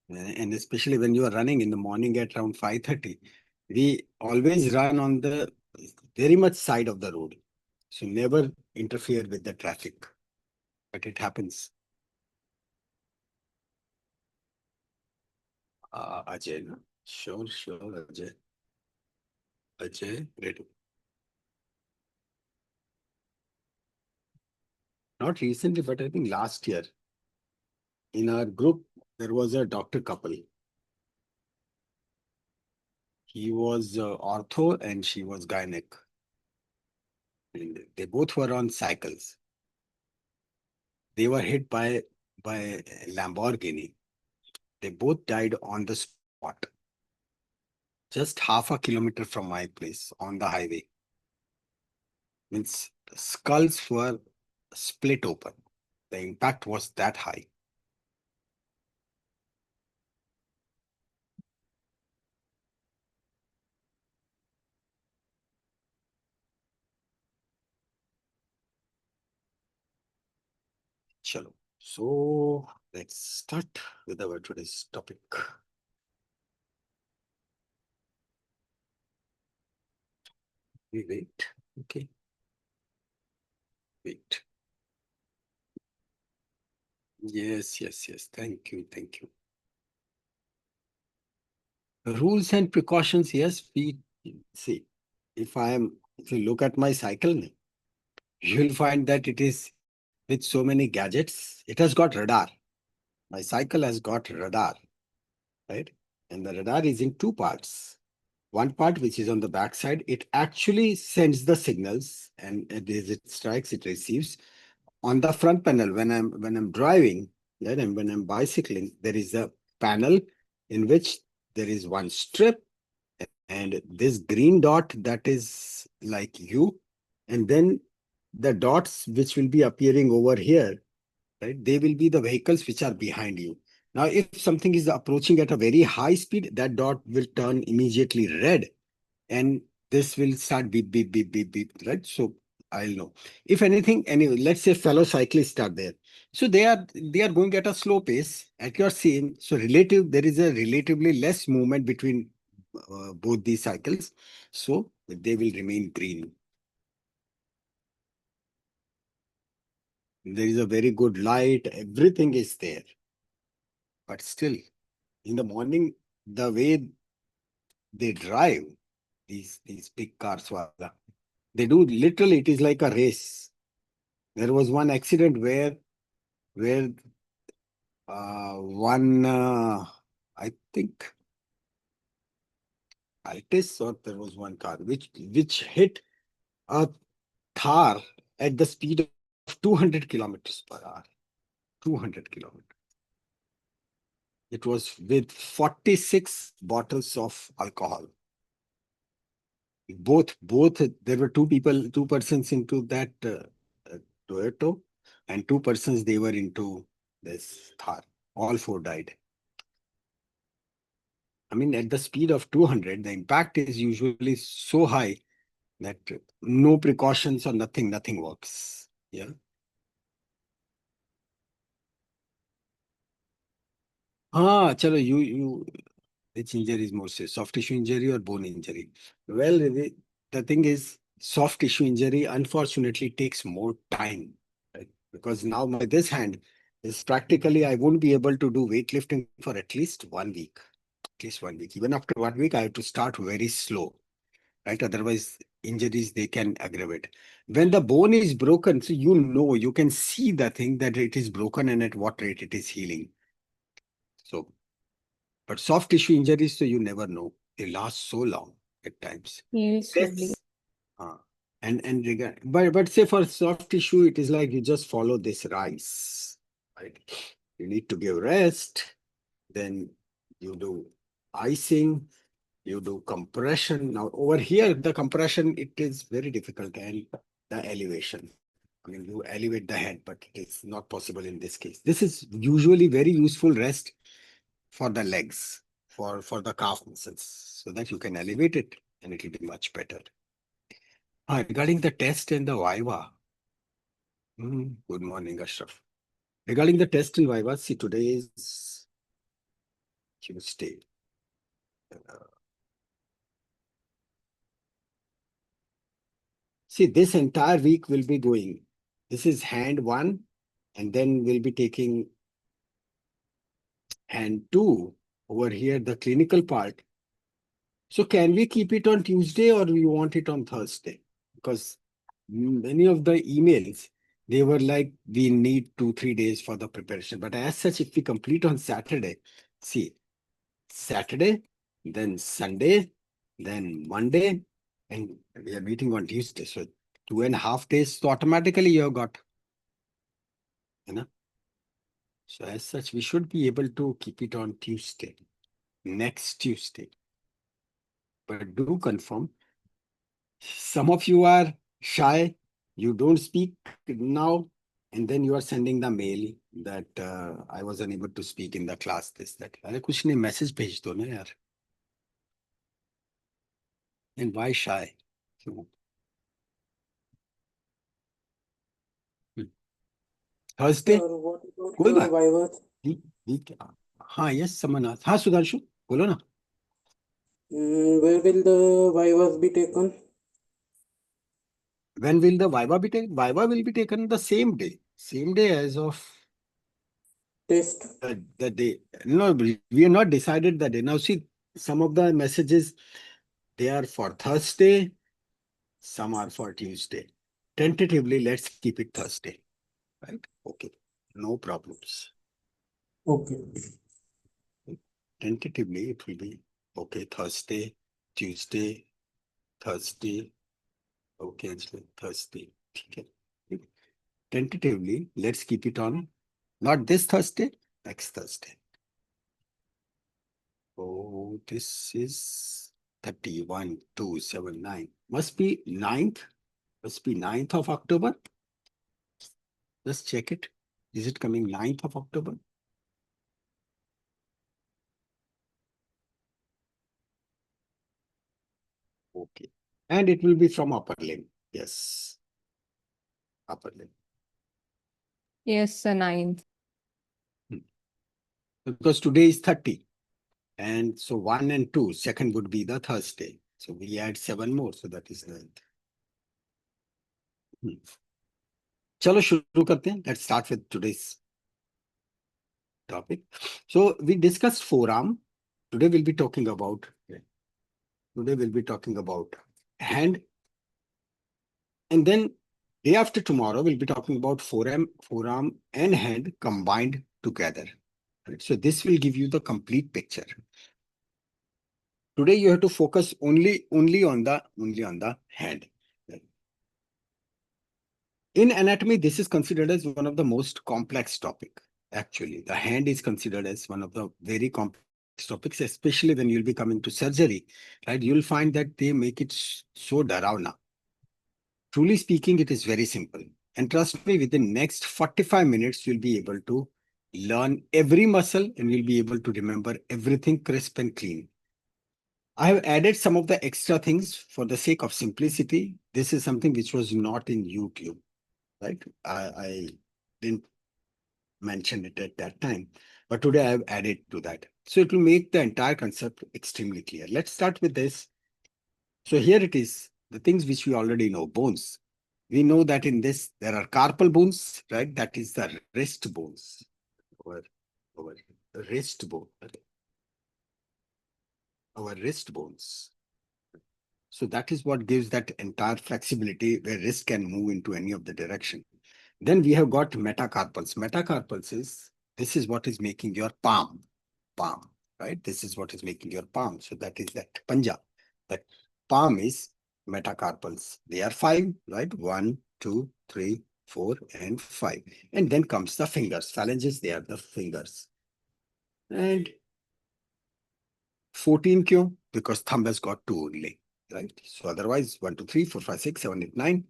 And especially when you are running in the morning at around 5:30, we always run on the very much side of the road. So never interfere with the traffic. But it happens. Ajay, no? Sure, Ajay. Ajay, ready. Not recently, but I think last year. In our group, there was a doctor couple. He was ortho and she was gynec. And they both were on cycles. They were hit by a Lamborghini. They both died on the spot, just half a kilometer from my place on the highway. Means skulls were split open. The impact was that high. Chalo. So let's start with our today's topic. We wait. Okay. Wait. Yes. Thank you. Rules and precautions. Yes, we see. If you look at my cycle, you'll find that it is with so many gadgets. It has got radar. My cycle has got radar, right? And the radar is in two parts. One part, which is on the back side, it actually sends the signals, and as it strikes, it receives. On the front panel, when I'm driving, right, and when I'm bicycling, there is a panel in which there is one strip, and this green dot that is like you, and then the dots which will be appearing over here, right? They will be the vehicles which are behind you. Now, if something is approaching at a very high speed, that dot will turn immediately red, and this will start beep, beep, beep, beep, beep, right? So I'll know. If anything, let's say fellow cyclists are there. So they are going at a slow pace at your scene. So there is a relatively less movement between both these cycles. So they will remain green. There is a very good light, everything is there. But still, in the morning, the way they drive, these big cars, they do literally, it is like a race. There was one accident where one I think Altis, or there was one car which hit a Thar at the speed of 200 kilometers per hour. 200 kilometers. It was with 46 bottles of alcohol. Both, there were two persons into that Toyota, and two persons, they were into this Thar. All four died. I mean, at the speed of 200, the impact is usually so high that no precautions or nothing works. Yeah. Chalo, which injury is more serious, soft tissue injury or bone injury? Well, the thing is, soft tissue injury unfortunately takes more time, right? Because now this hand is practically, I won't be able to do weightlifting for at least 1 week. At least 1 week. Even after 1 week, I have to start very slow, right? Otherwise, injuries, they can aggravate. When the bone is broken, so you can see the thing that it is broken and at what rate it is healing. So, but soft tissue injuries, so you never know. They last so long at times. Yes, Yes. But say for soft tissue, it is like you just follow this rise, right? You need to give rest, then you do icing, you do compression. Now over here, the compression, it is very difficult, and the elevation. I mean, you elevate the head, but it is not possible in this case. This is usually very useful rest for the legs, for the calf muscles, so that you can elevate it and it will be much better. Regarding the test and the Viva. Good morning, Ashraf. Regarding the test and Viva, see, today is Tuesday. See, this entire week will be going. This is hand 1, and then we'll be taking hand 2 over here, the clinical part. So can we keep it on Tuesday or we want it on Thursday? Because many of the emails, they were like, we need 2-3 days for the preparation. But as such, if we complete on Saturday, see, Saturday, then Sunday, then Monday, and we are meeting on Tuesday. So 2.5 days, so automatically you have got, you know. So as such, we should be able to keep it on Tuesday, next Tuesday. But do confirm. Some of you are shy, you don't speak now, and then you are sending the mail that I was unable to speak in the class, this, that. अरे कुछ नहीं, message भेज दो ना यार. And why shy? क्यों? Thursday? Sir, what about कोई the बात Vivas? ठीक. हाँ, yes, समनाथ. हाँ, सुधांशु, बोलो ना. Where will the Vivas be taken? When will the Viva be taken? Viva will be taken the same day as of Test. the day. No, we are not decided the day. Now see, some of the messages, they are for Thursday, some are for Tuesday. Tentatively, let's keep it Thursday. Right? Okay. No problems. Okay. Tentatively, it will be okay, Thursday, Tuesday, Thursday. Okay, Thursday. Okay. Tentatively, let's keep it on not this Thursday, next Thursday. Oh, this is 31, 2, 7, 9. Must be 9th. Must be 9th of October. Just check it. Is it coming 9th of October? Okay. And it will be from upper limb. Yes. Upper limb. Yes, sir, 9th. Because today is 30. And so 1 and 2, second would be the Thursday. So we add 7 more. So that is 9th. Chalo shuru karte hain. Let's start with today's topic. So we discussed forearm. Today we'll be talking about hand. And then day after tomorrow, we'll be talking about forearm and hand combined together. Right? So this will give you the complete picture. Today you have to focus only on the hand. Right? In anatomy, this is considered as one of the most complex topic. Actually, the hand is considered as one of the very complex topics, especially when you'll be coming to surgery. Right? You'll find that they make it so daravna. Truly speaking, it is very simple. And trust me, within next 45 minutes, you'll be able to learn every muscle and you'll be able to remember everything crisp and clean. I have added some of the extra things for the sake of simplicity. This is something which was not in YouTube, right? I didn't mention it at that time, but today I have added to that. So it will make the entire concept extremely clear. Let's start with this. So here it is, the things which we already know, bones. We know that in this, there are carpal bones, right? That is the wrist bones. Our wrist bone. Our wrist bones. So that is what gives that entire flexibility where wrist can move into any of the direction. Then we have got metacarpals. Metacarpals is, this is what is making your palm, right? This is what is making your palm. So that is that panja. That palm is metacarpals. They are 5, right? 1, 2, 3, 4, and 5. And then comes the fingers. Phalanges, they are the fingers. And 14 kyun? Because thumb has got 2 only, right? So otherwise 1, 2, 3, 4, 5, 6, 7, 8, 9,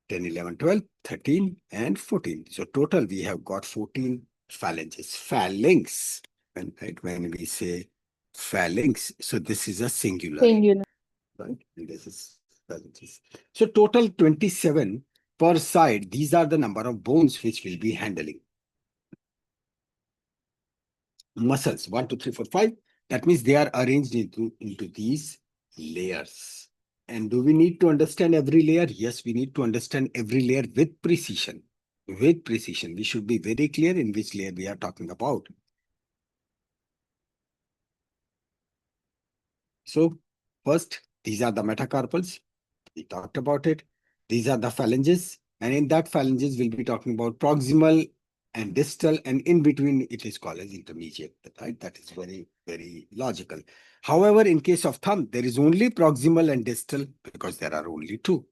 10, 11, 12, 13, and 14. So total we have got 14 phalanges. Phalanx, when we say phalanx, so this is a singular. Singular. Right? And this is phalanges. So total 27 per side. These are the number of bones which we'll be handling. muscles, 1, 2, 3, 4, 5. That means they are arranged into these layers. And do we need to understand every layer? Yes, we need to understand every layer with precision. With precision, we should be very clear in which layer we are talking about. So first, these are the metacarpals. We talked about it. These are the phalanges. And in that phalanges, we'll be talking about proximal and distal, and in between it is called as intermediate, right? That is very, very logical. However, in case of thumb, there is only proximal and distal because there are only two.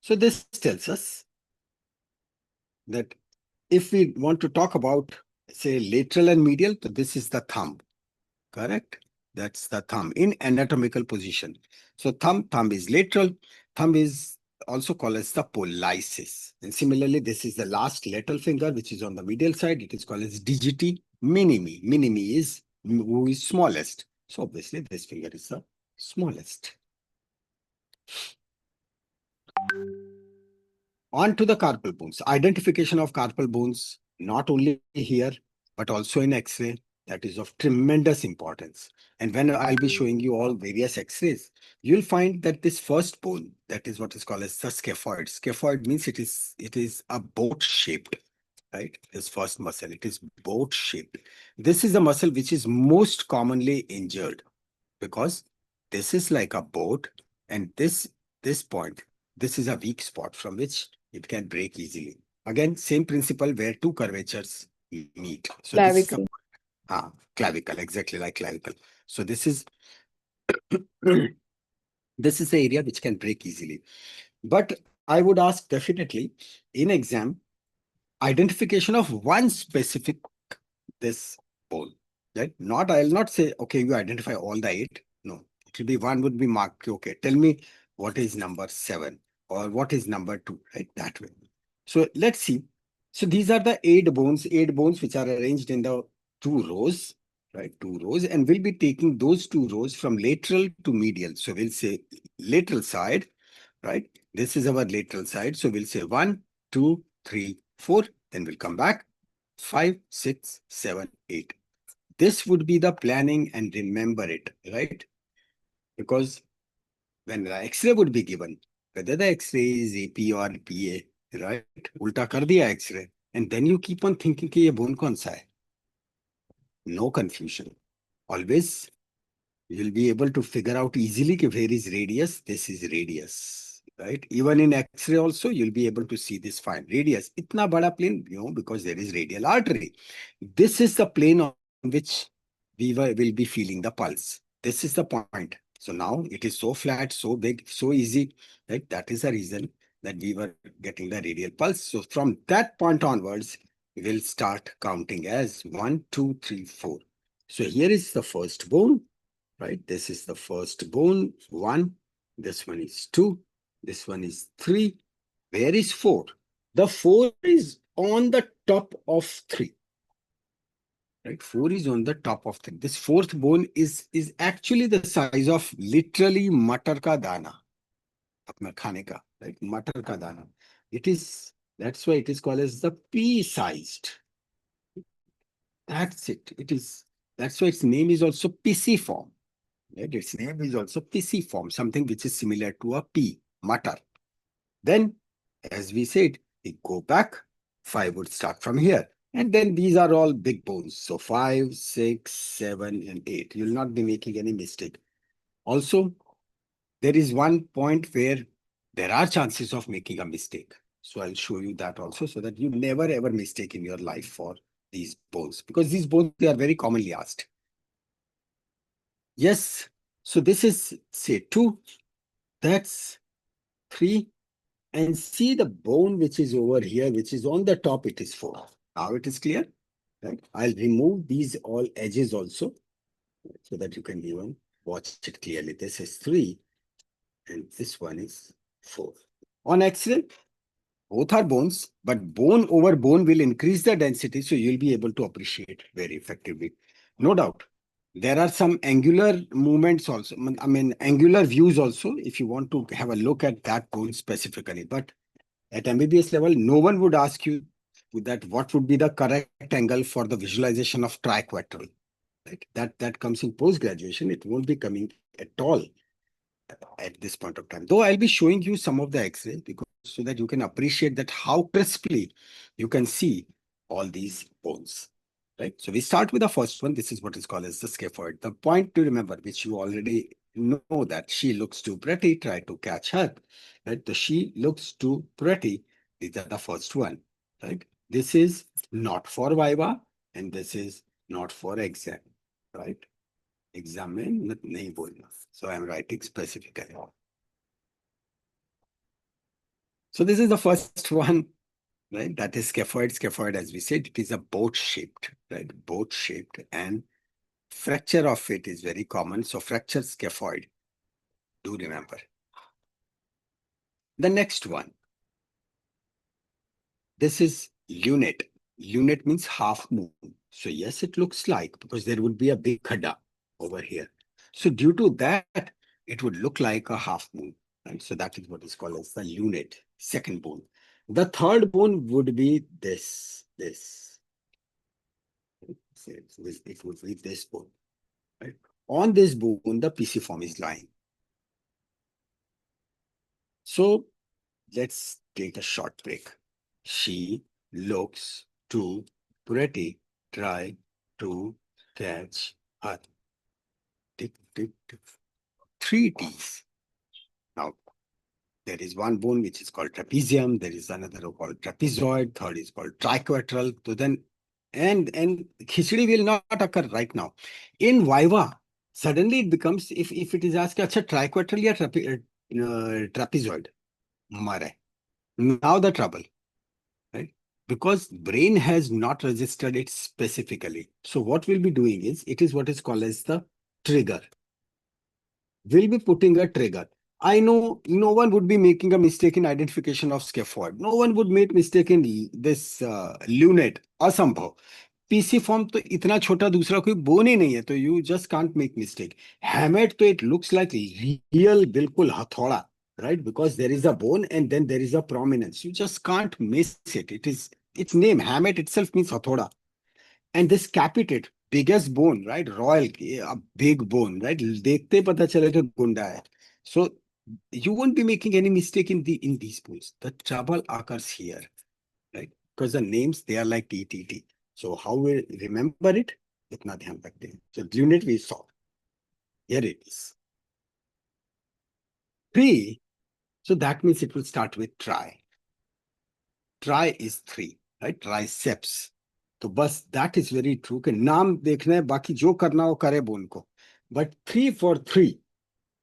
So this tells us that if we want to talk about, say, lateral and medial, so this is the thumb, correct? That's the thumb in anatomical position. So thumb is lateral. Thumb is also called as the pollicis. And similarly, this is the last lateral finger, which is on the medial side. It is called as digiti minimi. Minimi is who is smallest. So obviously, this finger is the smallest. On to the carpal bones. Identification of carpal bones, not only here, but also in X-ray. That is of tremendous importance. And when I'll be showing you all various X-rays, you'll find that this first bone, that is what is called as the scaphoid. Scaphoid means it is a boat shaped, right? This first muscle, it is boat shaped. This is the muscle which is most commonly injured because this is like a boat, and this point, this is a weak spot from which it can break easily. Again, same principle where two curvatures meet. So this is Clavicle. clavicle, exactly like clavicle. So this is this is the area which can break easily. But I would ask definitely in exam, identification of one specific this bone, right? Not, I'll not say, okay, you identify all the 8. No, it will be one would be marked. Okay, tell me what is number 7 or what is number 2, right? That way. So let's see. So these are the 8 bones which are arranged in the 2 rows, right? 2 rows, and we'll be taking those 2 rows from lateral to medial. So we'll say lateral side, right? This is our lateral side. So we'll say 1, 2, 3, 4. Then we'll come back 5, 6, 7, 8. This would be the planning and remember it, right? Because when the X-ray would be given, whether the X-ray is AP or PA, right? Ulta kar diya X-ray. And then you keep on thinking ki ye bone kaun sa hai? No confusion. Always you'll be able to figure out easily ki where is radius, this is radius, right? Even in X-ray also, you'll be able to see this fine radius. Itna bada plane, because there is radial artery. This is the plane on which we will be feeling the pulse. This is the point. So now it is so flat, so big, so easy, right? That is the reason that we were getting the radial pulse. So from that point onwards, we'll start counting as 1, 2, 3, 4. So here is the first bone, right? This is the first bone, 1. This one is 2. This one is 3. Where is 4? The 4 is on the top of 3. Right? 4 is on the top of 3. This fourth bone is actually the size of literally matar ka dana. Apna khane ka, right? Matar ka dana. It is, that's why it is called as the pea-sized. That's it. It is, that's why its name is also pisiform. Right? Its name is also pisiform, something which is similar to a pea, matar. Then, as we said, we go back, 5 would start from here. And then these are all big bones. So 5, 6, 7, and 8. You'll not be making any mistake. Also, there is one point where there are chances of making a mistake. So I'll show you that also so that you never ever mistake in your life for these bones. Because these bones, they are very commonly asked. Yes. So this is, say, 2. That's 3. And see the bone which is over here, which is on the top, it is 4. Now it is clear, right? I'll remove these all edges also so that you can even watch it clearly. This is 3 and this one is 4. On X-ray, both are bones, but bone over bone will increase the density, so you'll be able to appreciate very effectively. No doubt. There are some angular movements also, I mean, angular views also, if you want to have a look at that bone specifically. But at MBBS level, no one would ask you that what would be the correct angle for the visualization of triquetral. Right? That comes in post-graduation. It won't be coming at all at this point of time. Though I'll be showing you some of the X-rays because so that you can appreciate that how crisply you can see all these bones. Right. So we start with the first one. This is what is called as the scaphoid. The point to remember, which you already know, that she looks too pretty, try to catch her. Right. The she looks too pretty. These are the first one. Right. This is not for Viva and this is not for exam. Right. Exam में नहीं बोलना. So I am writing specifically. So this is the first one, right? That is scaphoid. Scaphoid, as we said, it is a boat-shaped, right? Boat-shaped, and fracture of it is very common. So fracture scaphoid, do remember. The next one. This is lunate. Lunate means half moon. So yes, it looks like, because there would be a big khada over here. So due to that, it would look like a half moon. Right? So that is what is called as the lunate, second bone. The third bone would be this. It would be this bone. Right? On this bone, the pisiform is lying. So let's take a short break. She looks too pretty. Try to catch her. Tick, tick, tick. 3 T's. Now, there is one bone which is called trapezium. There is another called trapezoid. Third is called triquetral. So then, and khichdi will not occur right now. In Viva, suddenly it becomes, if it is asked, acha triquetral ya trapezoid? Mare. Now the trouble, right? Because brain has not registered it specifically. So what we'll be doing is, it is what is called as the trigger. We'll be putting a trigger. I know no one would be making a mistake in identification of scaphoid. No one would make mistake in this lunate. Asambhav. PC form तो इतना छोटा दूसरा कोई bone ही नहीं है, तो you just can't make mistake. Hamate तो it looks like real बिल्कुल हथौड़ा, right? Because there is a bone and then there is a prominence. You just can't miss it. It is its name. Hamate itself means hathoda. And this capitate, biggest bone, right? Royal, a big bone, right? देखते पता चलेगा गुंडा है. So you won't be making any mistake in these bones. The trouble occurs here, right? Because the names, they are like TTT. So how we remember it? इतना ध्यान रखते हैं. So unit we saw. Here it is. 3. So that means it will start with tri. Tri is 3, right? Triceps. तो बस that is very true कि नाम देखना है, बाकी जो करना हो करे बोन को. But 3 for 3.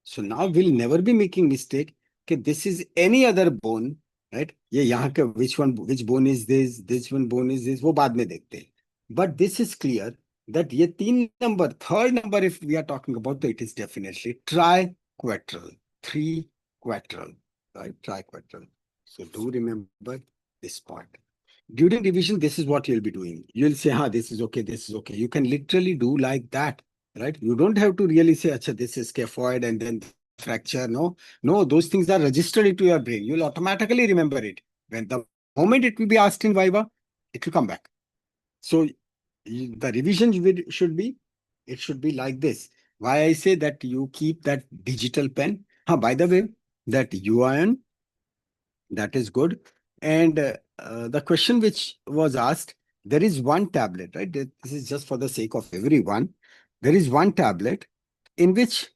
So now we'll never be making mistake कि this is any other bone, right? ये यहाँ के which bone is this one bone is this, वो बाद में देखते हैं. But this is clear that ये 3 number, third number, if we are talking about, it is definitely triquetral, 3 quetral, right? Triquetral. So do remember this point. During revision, this is what you'll be doing. You'll say, this is okay, this is okay. You can literally do like that, right? You don't have to really say, acha, this is scaphoid and then fracture. No, those things are registered into your brain. You'll automatically remember it. When the moment it will be asked in Viva, it will come back. So the revision should be like this. Why I say that you keep that digital pen. By the way, that UIN, that is good. And the question which was asked, there is one tablet, right? This is just for the sake of everyone. There is one tablet in which,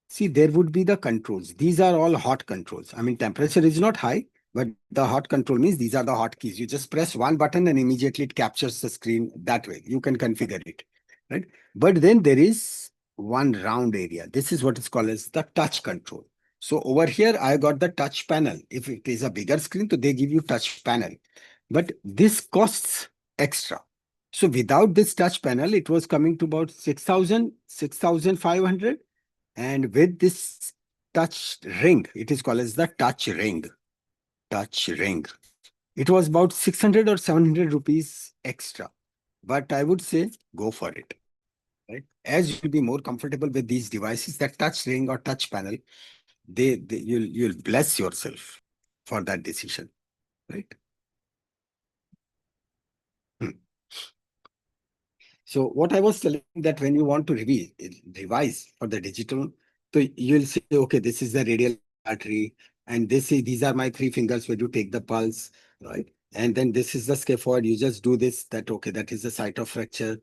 see, there would be the controls. These are all hot controls. I mean, temperature is not high, but the hot control means these are the hot keys. You just press one button and immediately it captures the screen that way. You can configure it, right? But then there is one round area. This is what is called as the touch control. So over here, I got the touch panel. If it is a bigger screen, so they give you touch panel. But this costs extra. So without this touch panel, it was coming to about 6,000, 6,500. And with this touch ring, it is called as the touch ring. Touch ring. It was about 600 or 700 rupees extra. But I would say go for it. Right? As you'll be more comfortable with these devices, that touch ring or touch panel, you'll bless yourself for that decision, right? So what I was telling that when you want to revise for the digital, so you'll say, okay, this is the radial artery, and these are my three fingers where you take the pulse, right? And then this is the scaphoid. You just do this, that, okay, that is the site of fracture.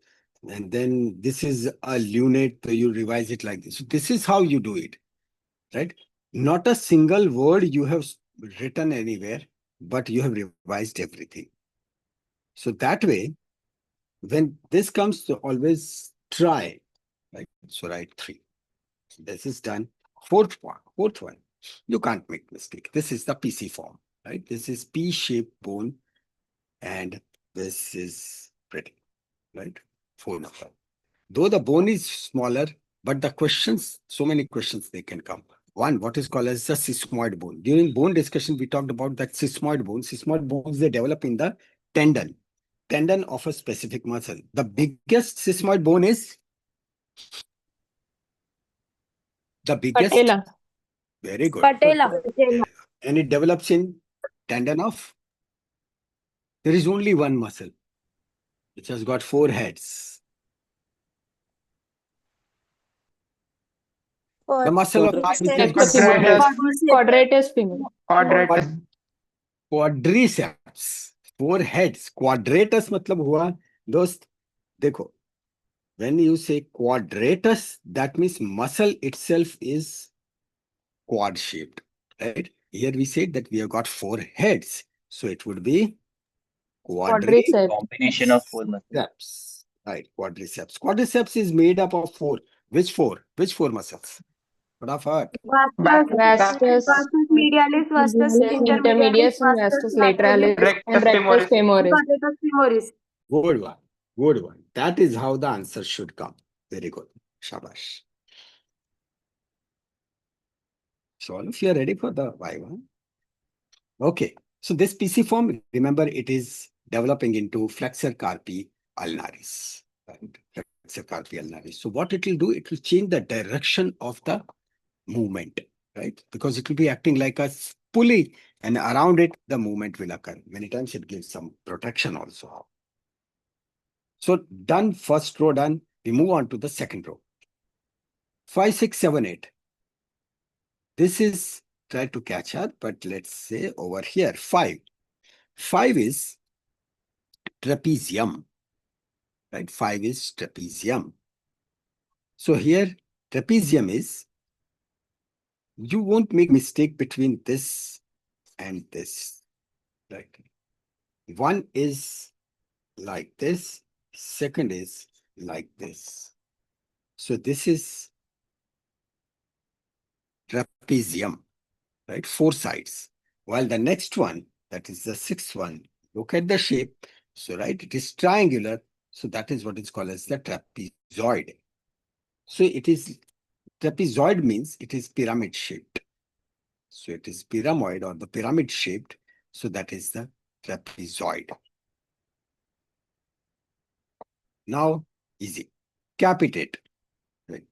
And then this is a lunate, so you revise it like this. So this is how you do it, right? Not a single word you have written anywhere, but you have revised everything. So that way, when this comes to always try, right? So write 3. This is done. Fourth one, you can't make mistake. This is the PC form, right? This is P-shaped bone, and this is pretty, right? 4 number. Though the bone is smaller, but the questions, so many questions they can come. One, what is called as the sesamoid bone. During bone discussion, we talked about that sesamoid bone. Sesamoid bones, they develop in the tendon of a specific muscle. The biggest sesamoid bone is the biggest. Patella. Very good. Patella. And it develops in tendon of. There is only one muscle which has got 4 heads. The muscle of eye which has got 4 heads. Quadratus femur. Quadriceps. 4 heads. Quadratus मतलब हुआ दोस्त देखो. When you say quadratus, that means muscle itself is quad shaped, right? Here we said that we have got 4 heads, so it would be Quadriceps. Combination of 4 muscles. quadriceps, right? Quadriceps. Quadriceps is made up of 4. Which 4? Which 4 muscles? Fatafat. Vastus Medialis, vastus intermedius and vastus lateralis and rectus femoris. Good one. Good one. That is how the answer should come. Very good. Shabash. So all of you are ready for the Viva? Okay. So this PC form, remember, it is developing into flexor carpi ulnaris. Right? Flexor carpi ulnaris. So what it will do, it will change the direction of the movement, right? Because it will be acting like a pulley, and around it, the movement will occur. Many times it gives some protection also. So done, first row done. We move on to the second row. 5, 6, 7, 8. This is, try to catch up, but let's say over here, 5. 5 is trapezium, right? 5 is trapezium. So here, trapezium is, you won't make mistake between this and this, right? One is like this, second is like this. So this is trapezium, right? 4 sides. While the next one, that is the 6th one, look at the shape. So, right, it is triangular. So that is what is called as the trapezoid. So it is, trapezoid means it is pyramid shaped. So it is pyramid or the pyramid shaped. So that is the trapezoid. Now, easy. Capitate. Right?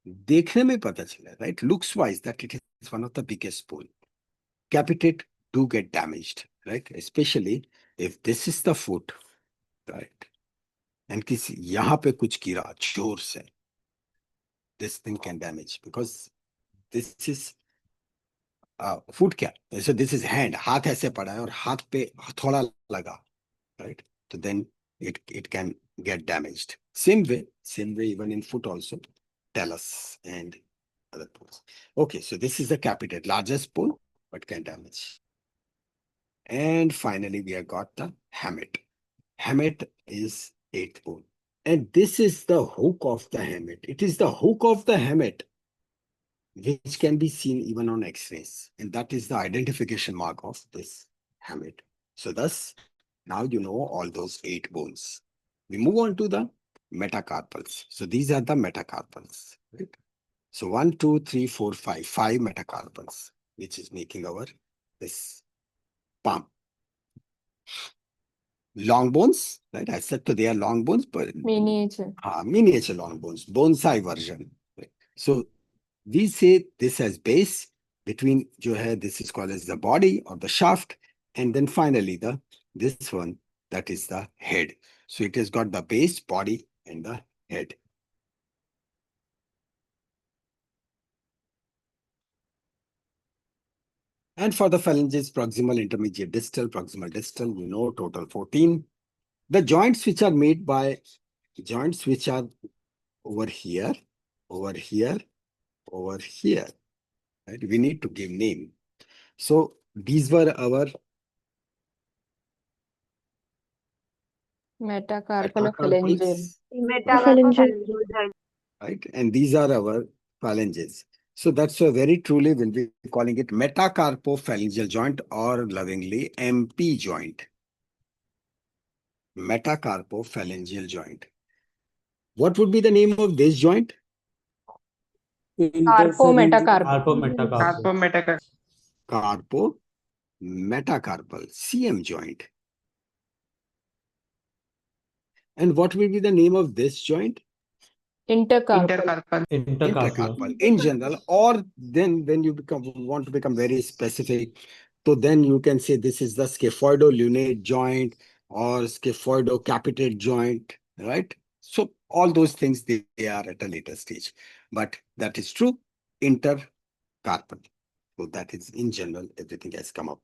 देखने में पता चला, right? Looks wise that it is one of the biggest bone. Capitate do get damaged, right? Especially if this is the foot, right? And किसी यहाँ पे कुछ गिरा जोर से, this thing can damage because this is foot क्या? So this is hand. हाथ ऐसे पड़ा है और हाथ पे थोड़ा लगा, right? So then it can get damaged. Same way even in foot also, talus and other bones. Okay, so this is the capitate, largest bone, but can damage. And finally, we have got the hamate. Hamate is 8th bone. And this is the hook of the hamate. It is the hook of the hamate which can be seen even on X-rays. And that is the identification mark of this hamate. So thus, now you know all those 8 bones. We move on to the metacarpals. So these are the metacarpals, right? So 1, 2, 3, 4, 5, 5 metacarpals, which is making our this palm. Long bones, right? I said they are long bones, but Miniature. miniature long bones, bonsai version. Right? So we say this as base between this is called as the body or the shaft, and then finally this one, that is the head. So it has got the base, body, and the head. And for the phalanges, proximal, intermediate, distal, proximal, distal, you know, total 14. The joints which are made by joints which are over here, over here, over here, right? We need to give name. So these were our Metacarpophalangeal. Metaphalangeal. right? And these are our phalanges. So that's why very truly we'll be calling it metacarpophalangeal joint or lovingly MP joint. Metacarpophalangeal joint. What would be the name of this joint? Carpometacarpal. Carpometacarpal, CM joint. And what will be the name of this joint? Intercarpal. Intercarpal in general, or then when you want to become very specific, so then you can say this is the scaphoidolunate joint or scaphoidocapitate joint, right? So all those things, they are at a later stage, but that is true, intercarpal. So that is in general, everything has come up.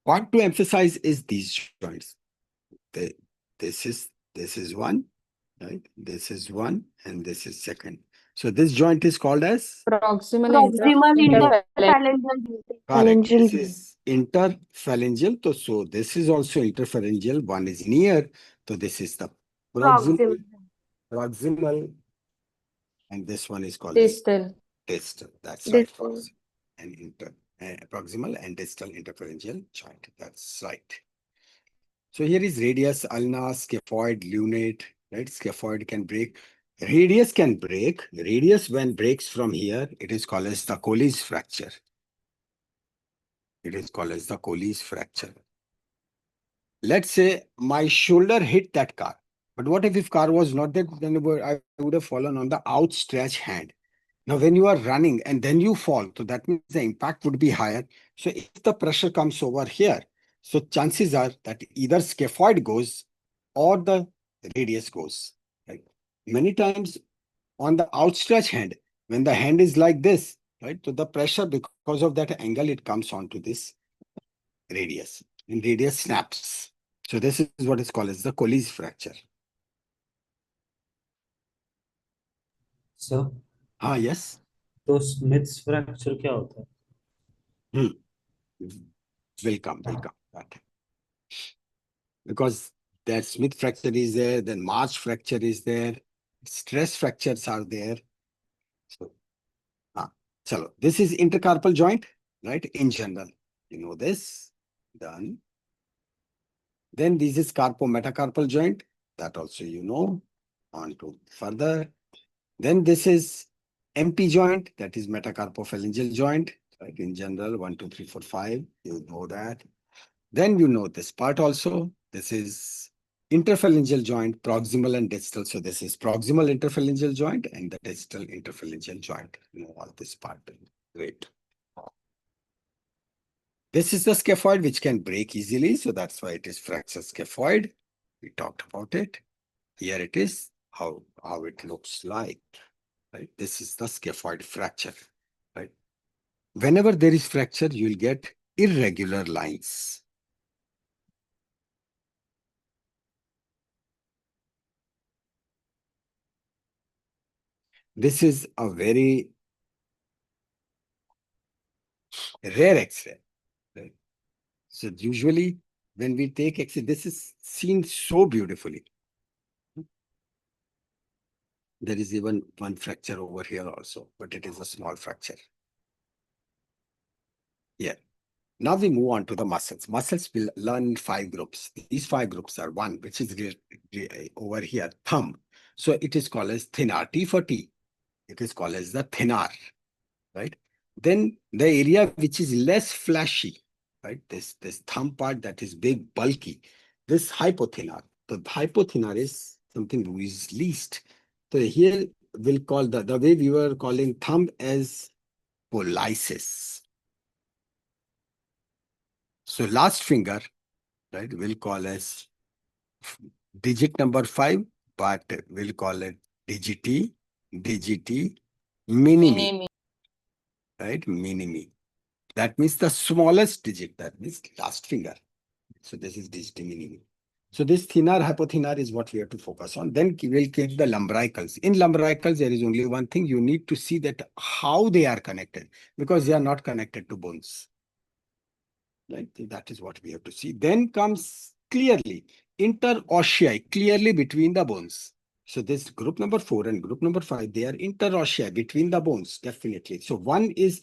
What to emphasize is these joints. This is one, right? This is one, and this is second. So this joint is called as Proximal interphalangeal. correct. This is interphalangeal. So this is also interphalangeal. One is near. So this is the proximal, and this one is called distal. distal. That's right. And proximal and distal interphalangeal joint. That's right. So here is radius, ulna, scaphoid, lunate, right? Scaphoid can break. Radius can break. Radius when breaks from here, it is called as the Colles fracture. It is called as the Colles fracture. Let's say my shoulder hit that car. But what if car was not there? Then I would have fallen on the outstretched hand. Now, when you are running and then you fall, so that means the impact would be higher. So if the pressure comes over here, so chances are that either scaphoid goes or the radius goes. Right? Many times on the outstretched hand, when the hand is like this, right? So the pressure, because of that angle, it comes onto this radius, and radius snaps. So this is what is called as the Colles fracture. Sir Yes. तो Smiths fracture क्या होता है? Will come. Because that Smith fracture is there, then March fracture is there, stress fractures are there. So, this is intercarpal joint, right? In general, you know this, done. Then this is carpometacarpal joint, that also you know. On to further. Then this is MP joint, that is metacarpophalangeal joint, right? In general, 1, 2, 3, 4, 5, you know that. Then you know this part also. This is interphalangeal joint, proximal and distal. So this is proximal interphalangeal joint and the distal interphalangeal joint. You know all this part. Great. This is the scaphoid which can break easily. So that's why it is fracture scaphoid. We talked about it. Here it is, how it looks like. Right? This is the scaphoid fracture. Right? Whenever there is fracture, you will get irregular lines. This is a very rare X-ray. Right? So usually when we take X-ray, this is seen so beautifully. There is even one fracture over here also, but it is a small fracture. Yeah. Now we move on to the muscles. Muscles will learn 5 groups. These 5 groups are one, which is over here, thumb. So it is called as thenar, T for T. It is called as the thenar, right? Then the area which is less flashy, right? This thumb part that is big, bulky, this hypothenar. The hypothenar is something who is least. So here we'll call the way we were calling thumb as pollicis. So last finger, right, we'll call as digit number 5, but we'll call it digiti minimi, right? Minimi. That means the smallest digit, that means last finger. So this is digiti minimi. So this thenar, hypothenar is what we have to focus on. Then we'll keep the lumbricals. In lumbricals, there is only one thing. You need to see that how they are connected, because they are not connected to bones. Right? That is what we have to see. Then comes clearly interossei, clearly between the bones. So this group number 4 and group number 5, they are interossei between the bones, definitely. So one is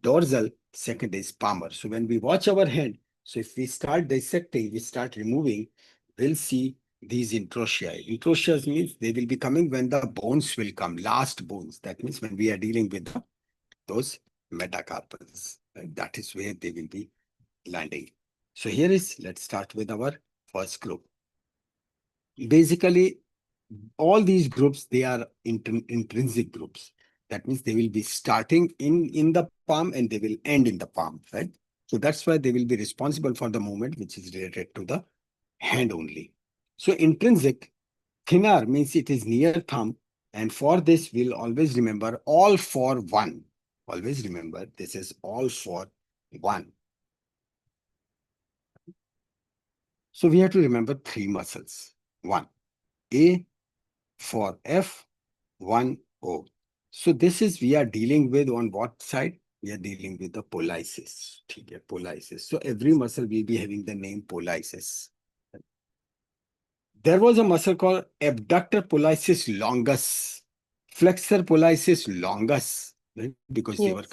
dorsal, second is palmar. So when we watch our hand, so if we start dissecting, we start removing, we'll see these interossei. Interossei means they will be coming when the bones will come, last bones. That means when we are dealing with those metacarpals, right? That is where they will be landing. So here is, let's start with our first group. Basically, all these groups, they are intrinsic groups. That means they will be starting in the palm and they will end in the palm, right? So that's why they will be responsible for the movement which is related to the hand only. So intrinsic, thenar means it is near thumb. And for this, we'll always remember all for one. Always remember this is all for one. So we have to remember 3 muscles. 1, A for F, 1, O. So this is, we are dealing with on what side? We are dealing with the pollicis. Okay, pollicis. So every muscle will be having the name pollicis. There was a muscle called abductor pollicis longus, flexor pollicis longus, right? Because they were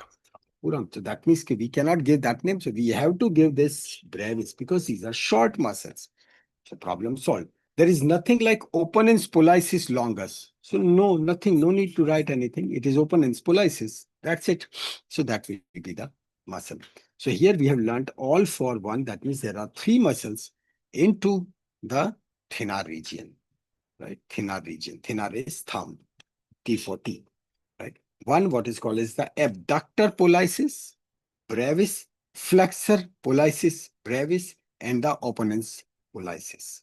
coming. So that means we cannot give that name. So we have to give this brevis because these are short muscles. So problem solved. There is nothing like opponens pollicis longus. So no, nothing, no need to write anything. It is opponens pollicis. That's it. So that will be the muscle. So here we have learned all for one. That means there are 3 muscles into the thenar region, right? Thenar region. Thenar is thumb. T for T, right? One, what is called as the abductor pollicis brevis, flexor pollicis brevis, and the opponens pollicis.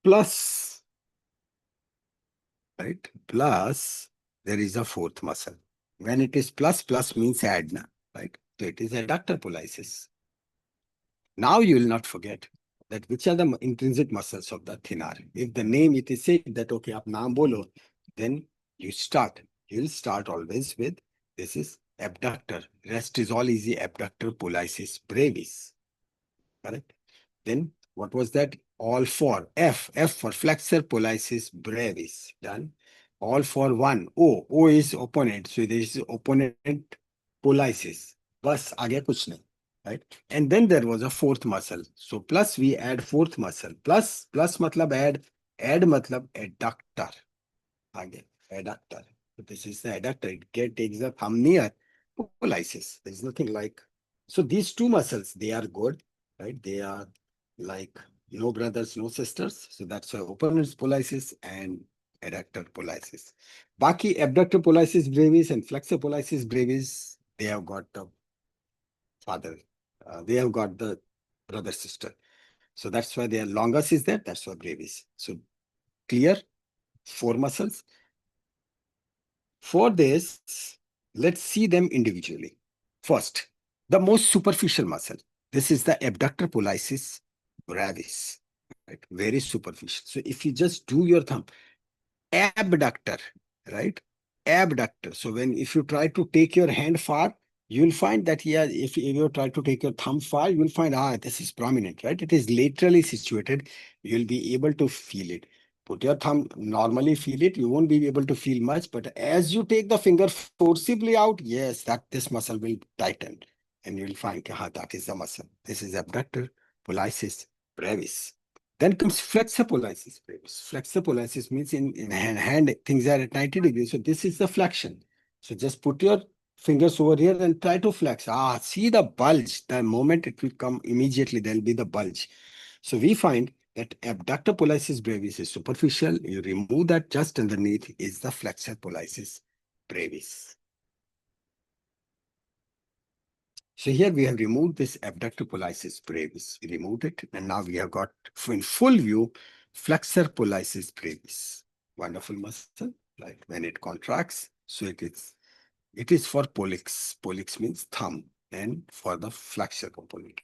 Plus, right? Plus, there is a 4th muscle. When it is plus, plus means add, right? So it is adductor pollicis. Now you will not forget that which are the intrinsic muscles of the thenar. If the name it is said that, okay, aap naam bolo, then you start. You'll start always with, this is abductor. Rest is all easy, abductor pollicis brevis. Correct? Then what was that? All for F. F for flexor pollicis brevis. Done. All for 1. O. O is opponent. So there is opponent pollicis. Bas aage kuch nahi. Right? And then there was a 4th muscle. So plus we add 4th muscle. Plus matlab add matlab adductor. Aage, adductor. So this is the adductor. It takes the thumb near pollicis. There is nothing like. So these 2 muscles, they are good, right? They are like no brothers, no sisters. So that's why opponents pollicis and adductor pollicis. Baki abductor pollicis brevis and flexor pollicis brevis, they have got the father. They have got the brother sister. So that's why their longus is there. That's why brevis. So clear 4 muscles. For this, let's see them individually. First, the most superficial muscle. This is the abductor pollicis brevis. Right? Very superficial. So if you just do your thumb, abductor, right? Abductor. So if you try to take your hand far, you'll find that here, if you try to take your thumb far, you'll find, this is prominent, right? It is laterally situated. You'll be able to feel it. Put your thumb, normally feel it. You won't be able to feel much, but as you take the finger forcibly out, yes, this muscle will tighten. And you'll find, that is the muscle. This is abductor pollicis brevis. Then comes flexor pollicis brevis. Flexor pollicis means in hand, things are at 90 degrees. So this is the flexion. So just put your fingers over here and try to flex. See the bulge. The moment it will come immediately, there will be the bulge. So we find that abductor pollicis brevis is superficial. You remove that, just underneath is the flexor pollicis brevis. So here we have removed this abductor pollicis brevis. We removed it, and now we have got in full view flexor pollicis brevis. Wonderful muscle, right? When it contracts, so it is for pollex. Pollex means thumb, and for the flexor component.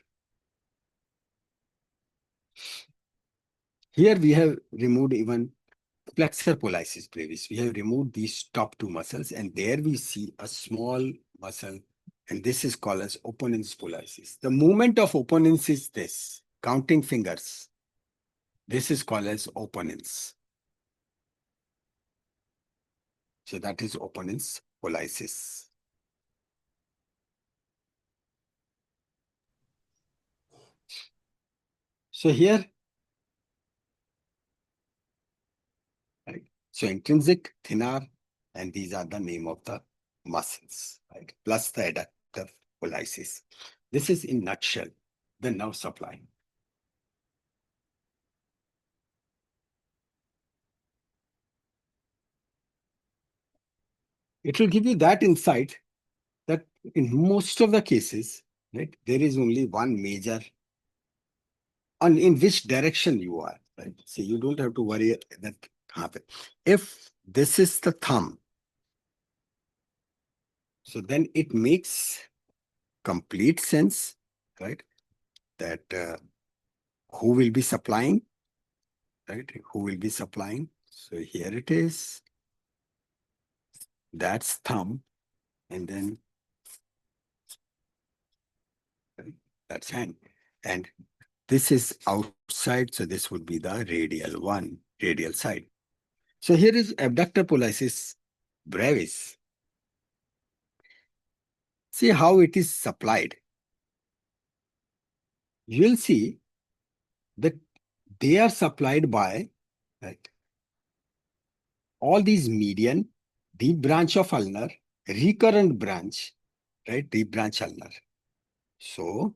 Here we have removed even flexor pollicis brevis. We have removed these top two muscles, and there we see a small muscle, and this is called as opponens pollicis. The movement of opponens is this, counting fingers. This is called as opponens. So that is opponens pollicis. So here, right? So intrinsic, thenar, and these are the name of the muscles, right? Plus the adductor pollicis. This is in nutshell the nerve supply. It will give you that insight that in most of the cases, right, there is only one major on in which direction you are, right? So you don't have to worry that happen. If this is the thumb, so then it makes complete sense, right? That who will be supplying, right? Who will be supplying? So here it is. That's thumb, and then right, that's hand, and this is outside, so this would be the radial one, radial side. So here is abductor pollicis brevis. See how it is supplied. You will see that they are supplied by, right, all these median, deep branch of ulnar, recurrent branch, right, deep branch ulnar. So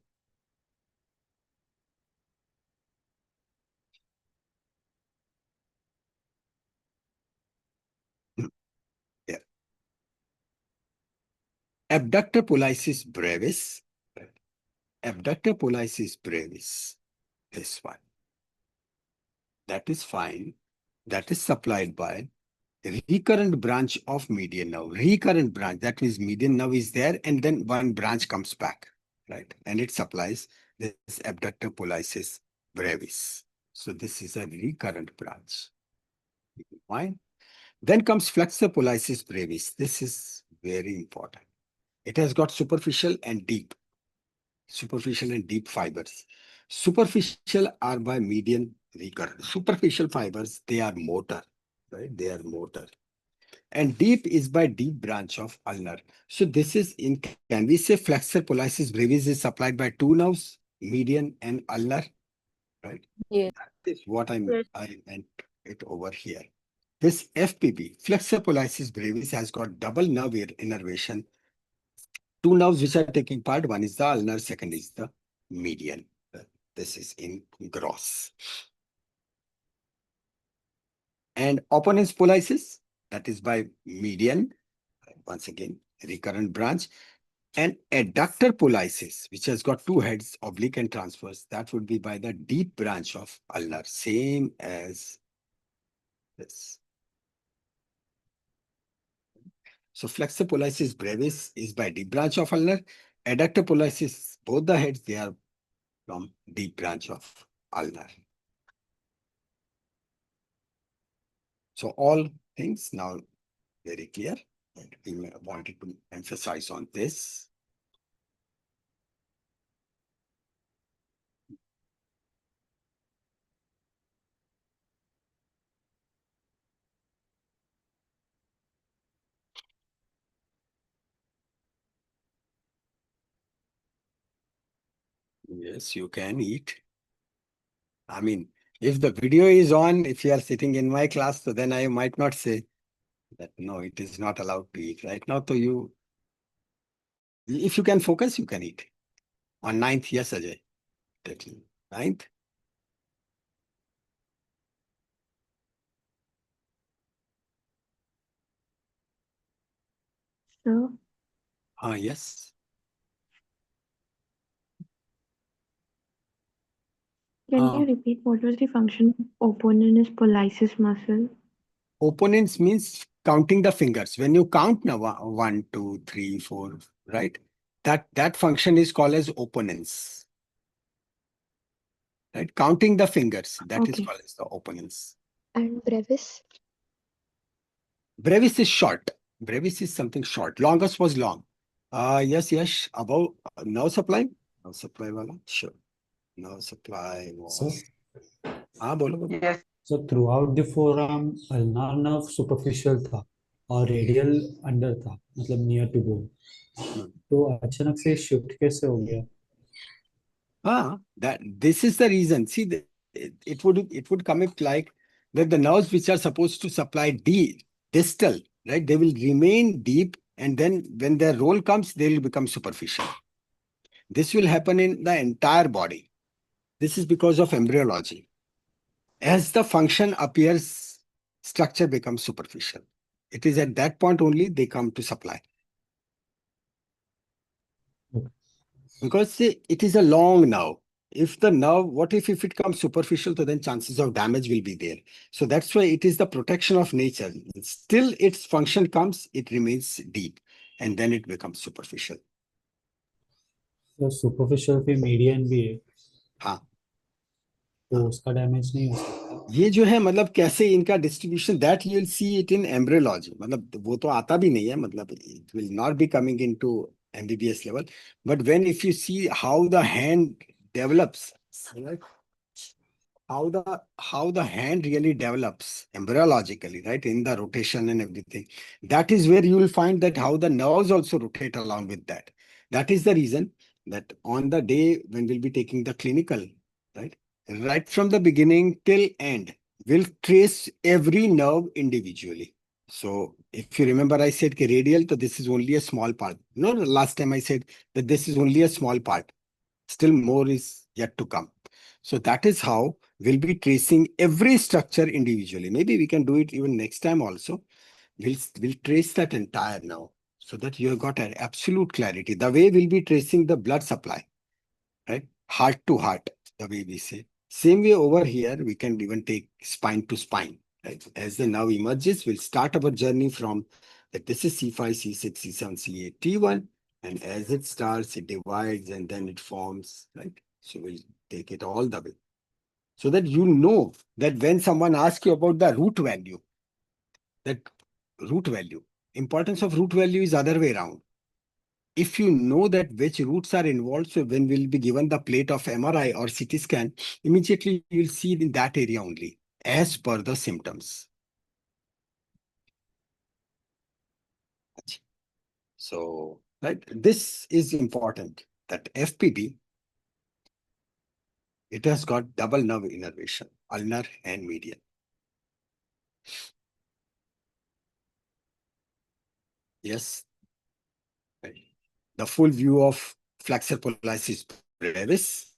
yeah, abductor pollicis brevis, right, abductor pollicis brevis, this one. That is fine. That is supplied by recurrent branch of median nerve. Recurrent branch, that means median nerve is there and then one branch comes back, right? And it supplies this abductor pollicis brevis. So this is a recurrent branch. Fine. Then comes flexor pollicis brevis. This is very important. It has got superficial and deep fibers. Superficial are by median recurrent. Superficial fibers, they are motor, right? They are motor. And deep is by deep branch of ulnar. So this is in, can we say flexor pollicis brevis is supplied by two nerves, median and ulnar, right? Yes. That is what I Yes. meant it over here. This FPB, flexor pollicis brevis, has got double nerve innervation. Two nerves which are taking part, one is the ulnar, second is the median. This is in gross. And opponens pollicis, that is by median, once again, recurrent branch. And adductor pollicis, which has got two heads, oblique and transverse, that would be by the deep branch of ulnar, same as this. So flexor pollicis brevis is by deep branch of ulnar. Adductor pollicis, both the heads, they are from deep branch of ulnar. So all things now very clear. And we wanted to emphasize on this. Yes, you can eat. I mean, if the video is on, if you are sitting in my class, so then I might not say that no, it is not allowed to eat. Right now, so you, if you can focus, you can eat. On 9th, yes, Ajay. Definitely. 9th? So, Yes. Can you repeat what was the function of opponent's pollicis muscle? Opponents means counting the fingers. When you count now, 1, 2, 3, 4, right? That function is called as opponents. Right? Counting the fingers, that is Okay. called as the opponents. And brevis? Brevis is short. Brevis is something short. Longest was long. Yes, above nerve supply. Nerve supply wala, sure. Nerve supply So, was. Bolo. Yes. so throughout the forearm, ulnar nerve superficial था और radial under था, मतलब near to bone. तो अचानक से shift कैसे हो गया? This is the reason. See, it would come up like that the nerves which are supposed to supply distal, right? They will remain deep, and then when their role comes, they will become superficial. This will happen in the entire body. This is because of embryology. As the function appears, structure becomes superficial. It is at that point only they come to supply. Because see, it is a long nerve. If the nerve, what if it comes superficial, so then chances of damage will be there. So that's why it is the protection of nature. Still its function comes, it remains deep, and then it becomes superficial. तो superficial पे median भी है, हाँ, तो उसका damage नहीं हो सकता. ये जो है मतलब कैसे इनका distribution, that you will see it in embryology. मतलब वो तो आता भी नहीं है, मतलब it will not be coming into MBBS level, but when if you see how the hand develops, right? How the hand really develops embryologically, right, in the rotation and everything, that is where you will find that how the nerves also rotate along with that. That is the reason that on the day when we'll be taking the clinical, right from the beginning till end, we'll trace every nerve individually. So if you remember, I said radial, so this is only a small part. No, last time I said that this is only a small part. Still more is yet to come. So that is how we'll be tracing every structure individually. Maybe we can do it even next time also. We'll trace that entire now, so that you have got an absolute clarity. The way we'll be tracing the blood supply, right? Heart to heart, the way we say. Same way over here, we can even take spine to spine. Right? As the nerve emerges, we'll start our journey from that this is C5, C6, C7, C8, T1. And as it starts, it divides and then it forms, right? So we'll take it all the way. So that you know that when someone asks you about the root value, importance of root value is other way around. If you know that which roots are involved, so when we'll be given the plate of MRI or CT scan, immediately you'll see it in that area only, as per the symptoms. So, right, this is important, that FPD, it has got double nerve innervation, ulnar and median. Yes. Right. The full view of flexor pollicis brevis.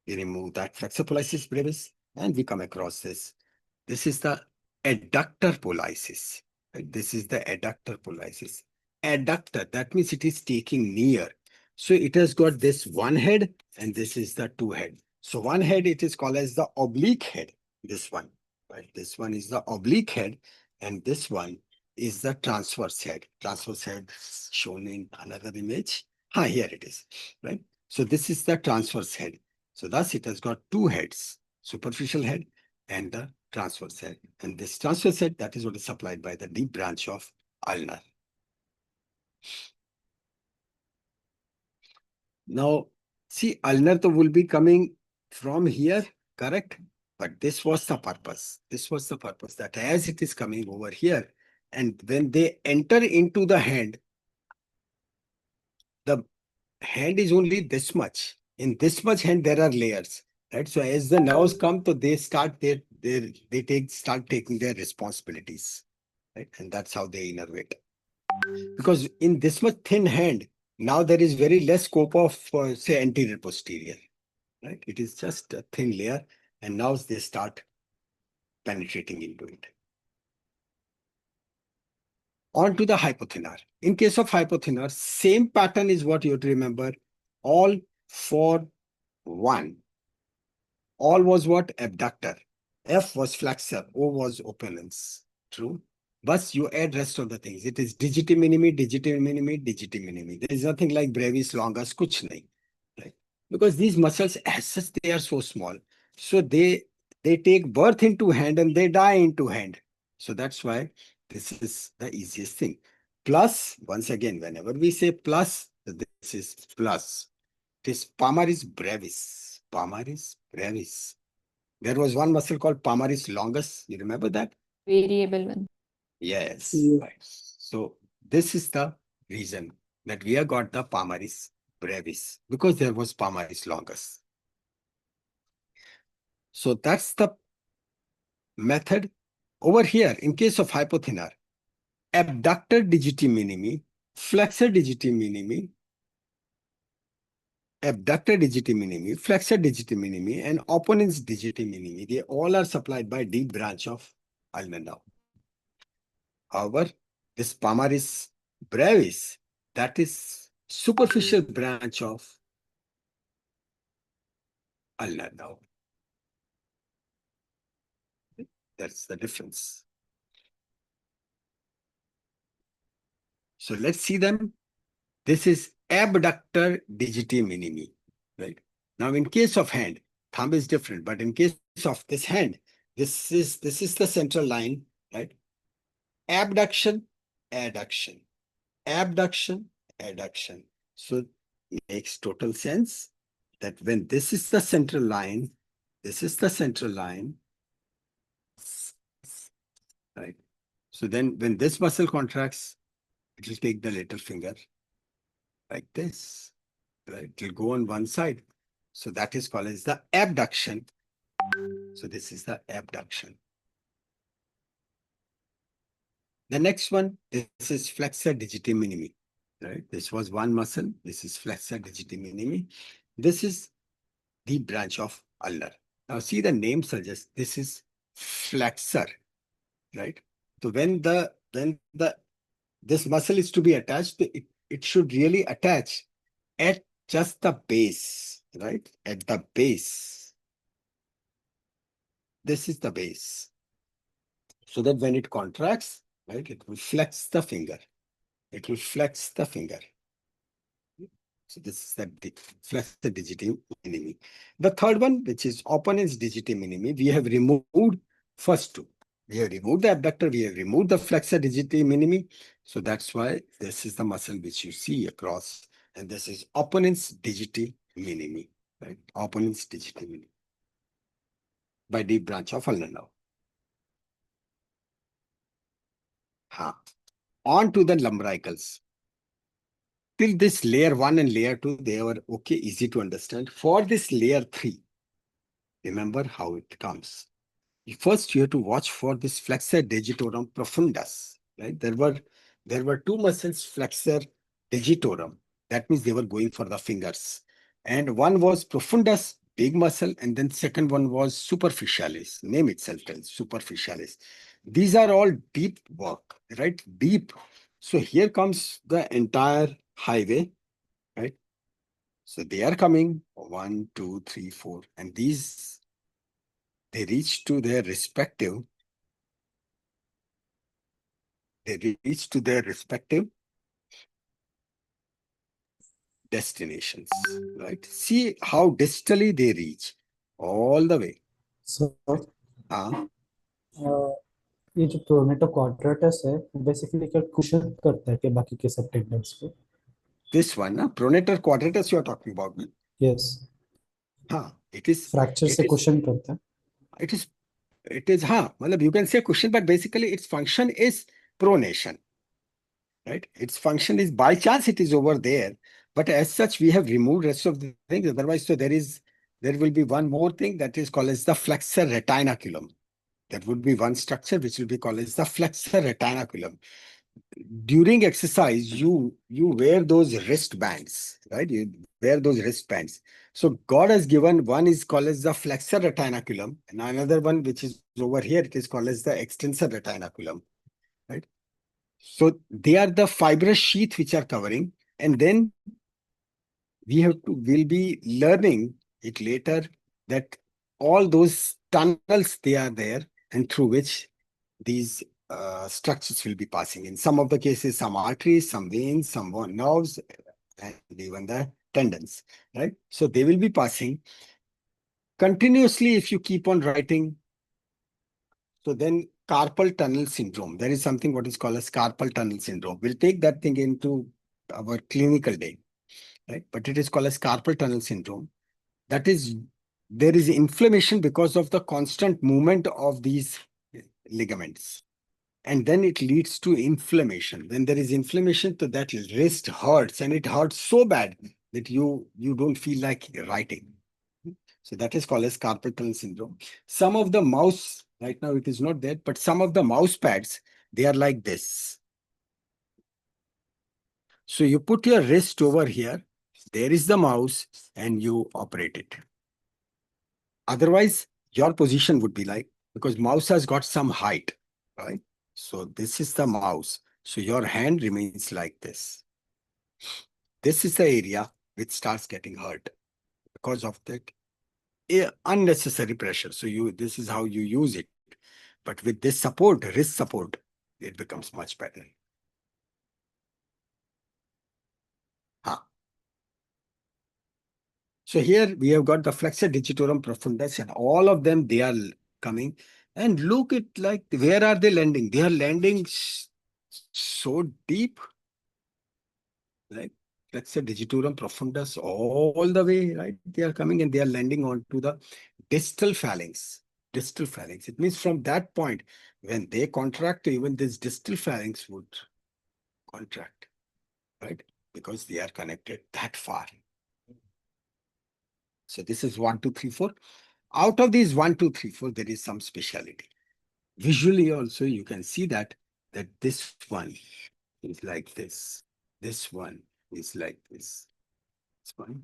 We remove that flexor pollicis brevis and we come across this. This is the adductor pollicis. Right? This is the adductor pollicis. Adductor, that means it is taking near. So it has got this one head and this is the two head. So one head, it is called as the oblique head. This one, right? This one is the oblique head and this one is the transverse head. Transverse head shown in another image. Here it is, right? So this is the transverse head. So thus it has got two heads, superficial head and the transverse head. And this transverse head, that is what is supplied by the deep branch of ulnar. Now, see, ulnar will be coming from here, correct? But this was the purpose. This was the purpose, that as it is coming over here, and when they enter into the hand is only this much. In this much hand, there are layers, right? So as the nerves come, so they start start taking their responsibilities, right? And that's how they innervate. Because in this much thin hand, now there is very less scope of, say, anterior posterior, right? It is just a thin layer, and now they start penetrating into it. On to the hypothenar. In case of hypothenar, same pattern is what you have to remember. All for one. All was what? Abductor. F was flexor. O was opponents. True. But you add rest of the things. It is digiti minimi, digiti minimi, digiti minimi. There is nothing like brevis longus, kuch nahi. Right? Because these muscles, as such, they are so small. So they take birth into hand and they die into hand. So that's why this is the easiest thing. Plus, once again, whenever we say plus, this is plus. This palmaris brevis. Palmaris brevis. There was one muscle called palmaris longus. You remember that? Variable one. Yes. Yeah. Right. So this is the reason that we have got the palmaris brevis, because there was palmaris longus. So that's the method. Over here, in case of hypothenar, abductor digiti minimi, flexor digiti minimi, abductor digiti minimi, flexor digiti minimi, and opponents digiti minimi. They all are supplied by deep branch of ulnar nerve. However, this palmaris brevis, that is superficial branch of ulnar nerve. That's the difference. So let's see them. This is abductor digiti minimi, right? Now, in case of hand, thumb is different, but in case of this hand, this is the central line, right? Abduction, adduction, abduction, adduction. So it makes total sense that when this is the central line, this is the central line, right? So then when this muscle contracts, it will take the little finger like this, right? It will go on one side. So that is called as the abduction. So this is the abduction. The next one, this is flexor digiti minimi, right? This was one muscle. This is flexor digiti minimi. This is the branch of ulnar. Now see, the name suggests this is flexor, right? So when this muscle is to be attached, it should really attach at just the base, right? At the base. This is the base. So that when it contracts, right, it will flex the finger. It will flex the finger. So this is the flexor digiti minimi. The third one, which is opponents digiti minimi, we have removed first two. We have removed the abductor, we have removed the flexor digiti minimi. So that's why this is the muscle which you see across. And this is opponents digiti minimi, right? Opponents digiti minimi. By deep branch of ulnar nerve. On to the lumbricals. Till this layer 1 and layer 2, they were okay, easy to understand. For this layer 3, remember how it comes. First, you have to watch for this flexor digitorum profundus, right? There were two muscles, flexor digitorum. That means they were going for the fingers. And one was profundus, big muscle, and then second one was superficialis. Name itself tells superficialis. These are all deep work, right? Deep. So here comes the entire highway, right? So they are coming 1, 2, 3, 4, and these they reach to their respective. Destinations, right? See how distally they reach all the way. So, हाँ, ये जो प्रोनेटो quadratus है basically क्या cushion करता है कि बाकी के सब टेंडन्स को? this one, pronator quadratus you are talking about. Yes. हाँ, it is फ्रैक्चर से कुशन करता है. it is हाँ, मतलब you can say cushion, but basically its function is pronation, right? Its function is by chance it is over there, but as such we have removed rest of the things. Otherwise, so there will be one more thing that is called as the flexor retinaculum. That would be one structure which will be called as the flexor retinaculum. During exercise, you wear those wristbands, right? You wear those wristbands. So God has given one is called as the flexor retinaculum, and another one which is over here, it is called as the extensor retinaculum, right? So they are the fibrous sheath which are covering, and then we'll be learning it later that all those tunnels, they are there, and through which these structures will be passing. In some of the cases, some arteries, some veins, some nerves, and even the tendons, right? So they will be passing continuously if you keep on writing. So then carpal tunnel syndrome, there is something what is called as carpal tunnel syndrome. We'll take that thing into our clinical day, right? But it is called as carpal tunnel syndrome. That is, there is inflammation because of the constant movement of these ligaments. And then it leads to inflammation. When there is inflammation, so that wrist hurts, and it hurts so bad that you don't feel like writing. So that is called as carpal tunnel syndrome. Some of the mouse, right now it is not there, but some of the mouse pads, they are like this. So you put your wrist over here, there is the mouse, and you operate it. Otherwise, your position would be like, because mouse has got some height, right? So this is the mouse. So your hand remains like this. This is the area which starts getting hurt because of that unnecessary pressure. So this is how you use it. But with this support, wrist support, it becomes much better. So here we have got the flexor digitorum profundus, and all of them, they are coming. And look at, like, where are they landing? They are landing so deep. Like flexor digitorum profundus all the way, right? They are coming and they are landing onto the distal phalanx. Distal phalanx. It means from that point, when they contract, even this distal phalanx would contract, right? Because they are connected that far. So this is 1, 2, 3, 4. Out of these 1, 2, 3, 4, there is some speciality. Visually also, you can see that this one is like this. This one is like this. It's fine.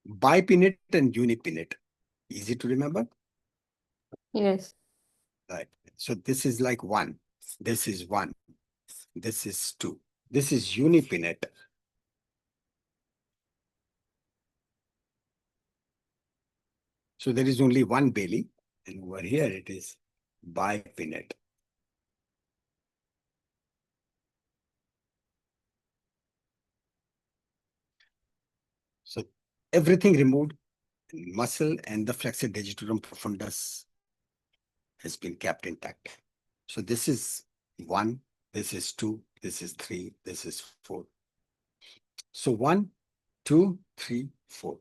Bipinnate and unipinnate. Easy to remember? Yes. Right. So this is like 1. This is 1. This is 2. This is unipinnate. So there is only one belly, and over here it is bipinnate. So everything removed, muscle and the flexor digitorum profundus has been kept intact. So this is 1, this is 2, this is 3, this is 4. So 1, 2, 3, 4.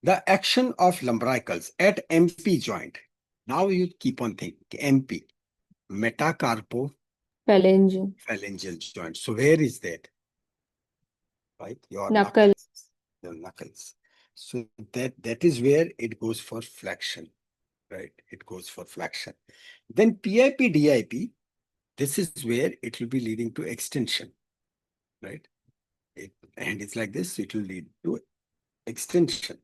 The action of lumbricals at MP joint. Now you keep on thinking, MP, metacarpophalangeal Phalangeal. joint. So where is that? Right, your Knuckle. knuckles. Your knuckles. So that is where it goes for flexion, right? It goes for flexion. Then PIP, DIP, this is where it will be leading to extension, right? And it's like this, it will lead to extension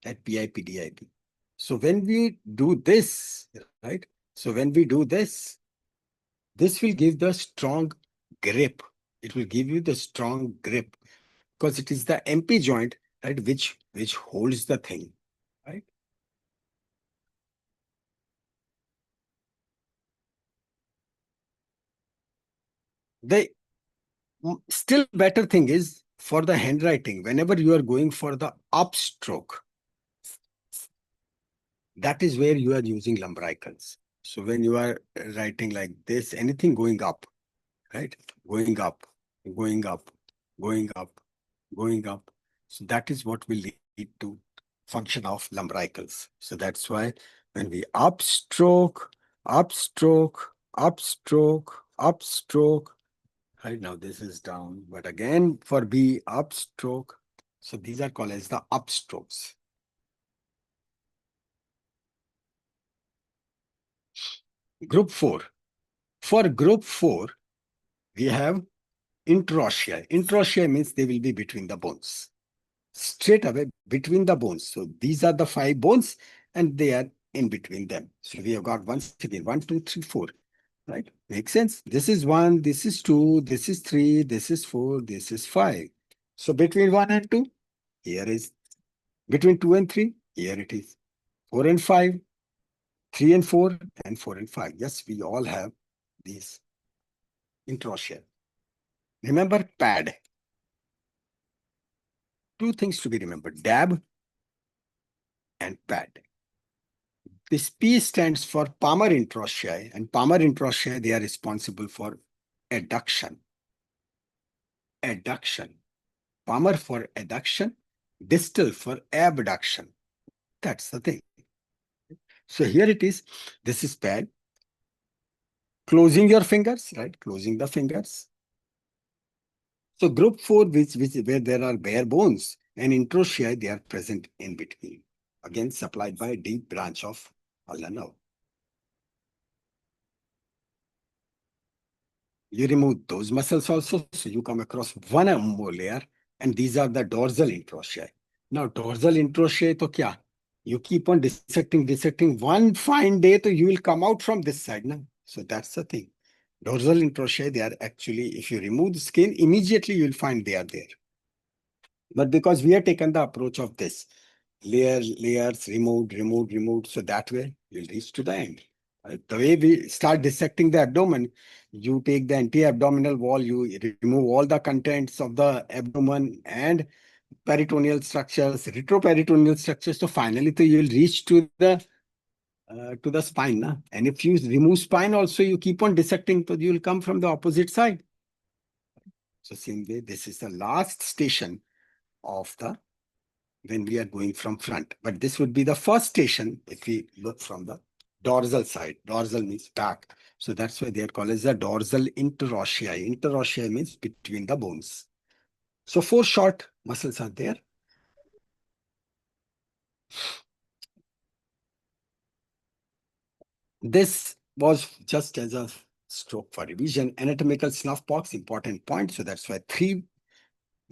at PIP, DIP. So when we do this, right? So when we do this will give the strong grip. It will give you the strong grip because it is the MP joint, right, which holds the thing, right? The still better thing is for the handwriting, whenever you are going for the upstroke, that is where you are using lumbricals. So when you are writing like this, anything going up, right? Going up, going up, going up, going up. So that is what will lead to function of lumbricals. So that's why when we upstroke, upstroke, upstroke, upstroke, right now this is down, but again for B, upstroke. So these are called as the upstrokes. Group 4. For group 4, we have interossei. Interossei means they will be between the bones. Straight away between the bones. So these are the 5 bones and they are in between them. So we have got once again 1, 2, 3, 4. Right? Makes sense? This is 1, this is 2, this is 3, this is 4, this is 5. So between 1 and 2, here is between 2 and 3, here it is 4 and 5, 3 and 4, and 4 and 5. Yes, we all have these interosseous. Remember pad. Two things to be remembered, dab and pad. This P stands for palmar interossei, and palmar interossei, they are responsible for adduction. Adduction. Palmar for adduction, distal for abduction. That's the thing. So here it is. This is pad. Closing your fingers, right? Closing the fingers. So group 4, where there are bare bones and interossei, they are present in between. Again, supplied by a deep branch of ulnar nerve. You remove those muscles also, so you come across one more layer, and these are the dorsal interossei. Now, dorsal interossei to kya? You keep on dissecting. One fine day, you will come out from this side. Na? So that's the thing. Dorsal interossei, they are actually, if you remove the skin, immediately you will find they are there. But because we have taken the approach of this, layers, removed, so that way you'll reach to the end. The way we start dissecting the abdomen, you take the anti-abdominal wall, you remove all the contents of the abdomen and peritoneal structures, retroperitoneal structures. So finally, you'll reach to the spine. Na? And if you remove spine also, you keep on dissecting, so you'll come from the opposite side. So same way, this is the last station of when we are going from front. But this would be the first station if we look from the dorsal side. Dorsal means back. So that's why they are called as the dorsal interossei. Interossei means between the bones. So 4 short muscles are there. This was just as a stroke for revision. Anatomical snuff box, important point. So that's why 3.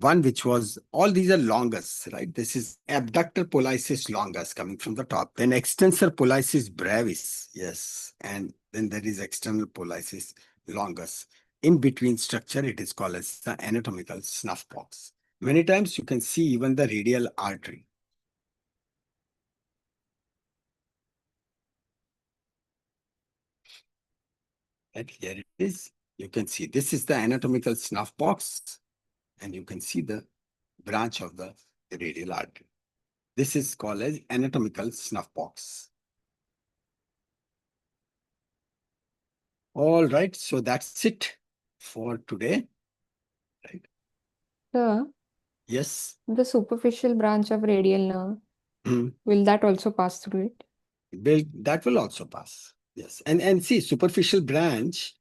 One which was, all these are longus, right? This is abductor pollicis longus coming from the top. Then extensor pollicis brevis, yes. And then there is external pollicis longus. In between structure, it is called as the anatomical snuff box. Many times you can see even the radial artery. And here it is. You can see this is the anatomical snuff box. And you can see the branch of the radial artery. This is called as anatomical snuff box. All right, so that's it for today. Right? Sir, Yes. the superficial branch of radial nerve, Hmm. will that also pass through it? That will also pass. Yes. And see, superficial branch.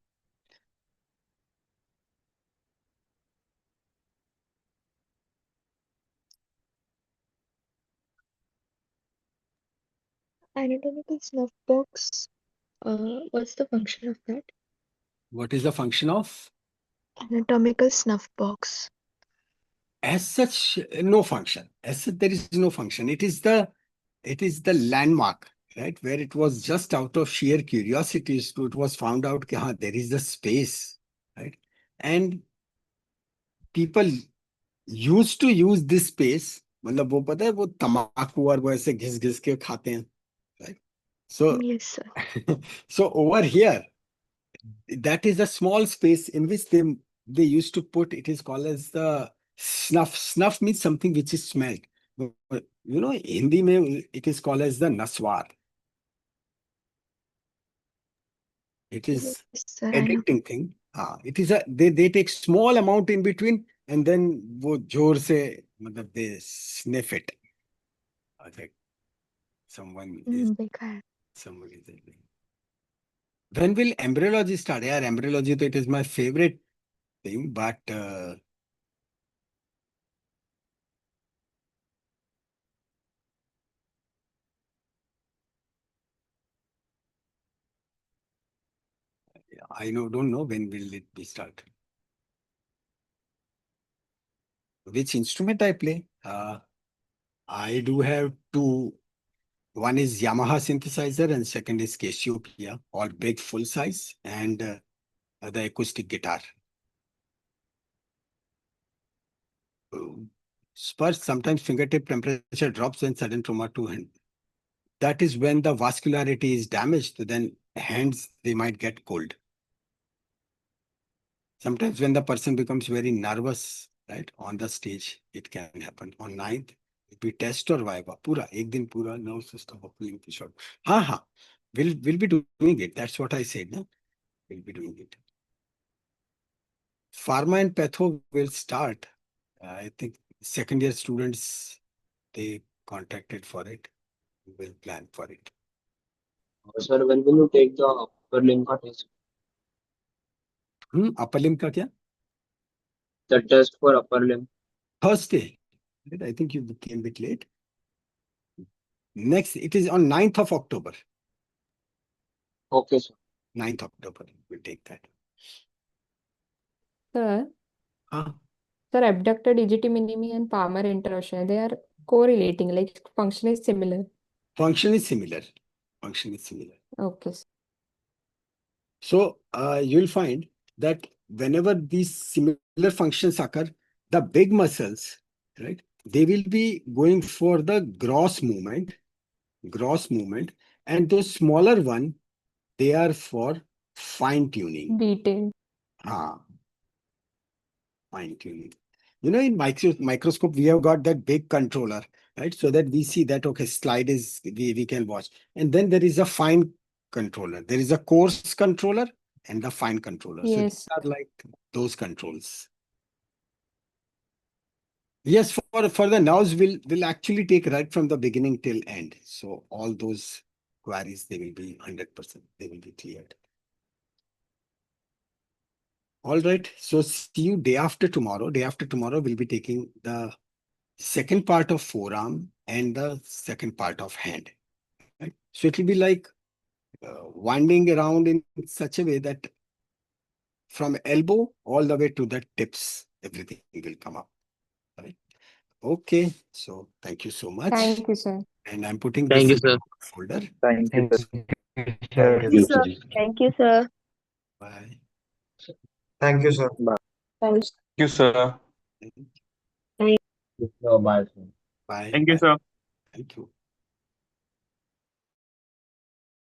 Anatomical snuff box. What's the function of that? What is the function of? Anatomical snuff box. As such, no function. As such, there is no function. It is the landmark, right? Where it was just out of sheer curiosity, so it was found out that there is the space, right? And people used to use this space. मतलब वो पता है वो तम्बाकू और वो ऐसे घिस के खाते हैं, right? So, Yes, sir. so over here, that is a small space in which they used to put. It is called as the snuff. Snuff means something which is smelled. You know, in Hindi mein, it is called as the naswar. It is Yes, sir, I know. addicting thing. It is they take small amount in between and then वो जोर से मतलब they sniff it. Okay. Someone is देखा है. When will embryology start? Yeah, embryology, it is my favorite thing, but I don't know when will it be start. Which instrument I play? I do have 2. One is Yamaha synthesizer and second is Cassiopeia, all big full size, and the acoustic guitar. First, sometimes fingertip temperature drops when sudden trauma to hand. That is when the vascularity is damaged, then hands, they might get cold. Sometimes when the person becomes very nervous, right, on the stage, it can happen. On 9th, it be test or viva, pura, ek din pura nerve system opening ki short. We'll be doing it. That's what I said, no? We'll be doing it. Pharma and patho will start. I think second year students, they contacted for it. We will plan for it. Sir, when will you take the upper limb test? Upper limb ka kya? The test for upper limb. Thursday. I think you came a bit late. Next, it is on 9th of October. Okay, sir. 9th October, we'll take that. Sir, Huh? sir, abductor digiti minimi and palmar interruption, they are correlating, like function is similar. Function is similar. Function is similar. Okay. So you'll find that whenever these similar functions occur, the big muscles, right, they will be going for the gross movement, and those smaller one, they are for fine tuning. Detail. Fine tuning. You know, in microscope, we have got that big controller, right? So that we see that, okay, slide is, we can watch. And then there is a fine controller. There is a coarse controller and the fine controller. So Yes. these are like those controls. Yes, for the nerves, we'll actually take right from the beginning till end. So all those queries, they will be 100%, they will be cleared. All right. So see you day after tomorrow. Day after tomorrow, we'll be taking the second part of forearm and the second part of hand. Right? So it will be like winding around in such a way that from elbow all the way to the tips, everything will come up. Right? Okay. So thank you so much. Thank you, sir. And I'm putting Thank this you, in sir. the folder. Thank you, sir. Thank you, sir. Thank you, sir. Bye. Thank you, sir. Thanks. Thank you, sir. Bye. Bye. Thank you, Bye. sir. Thank you.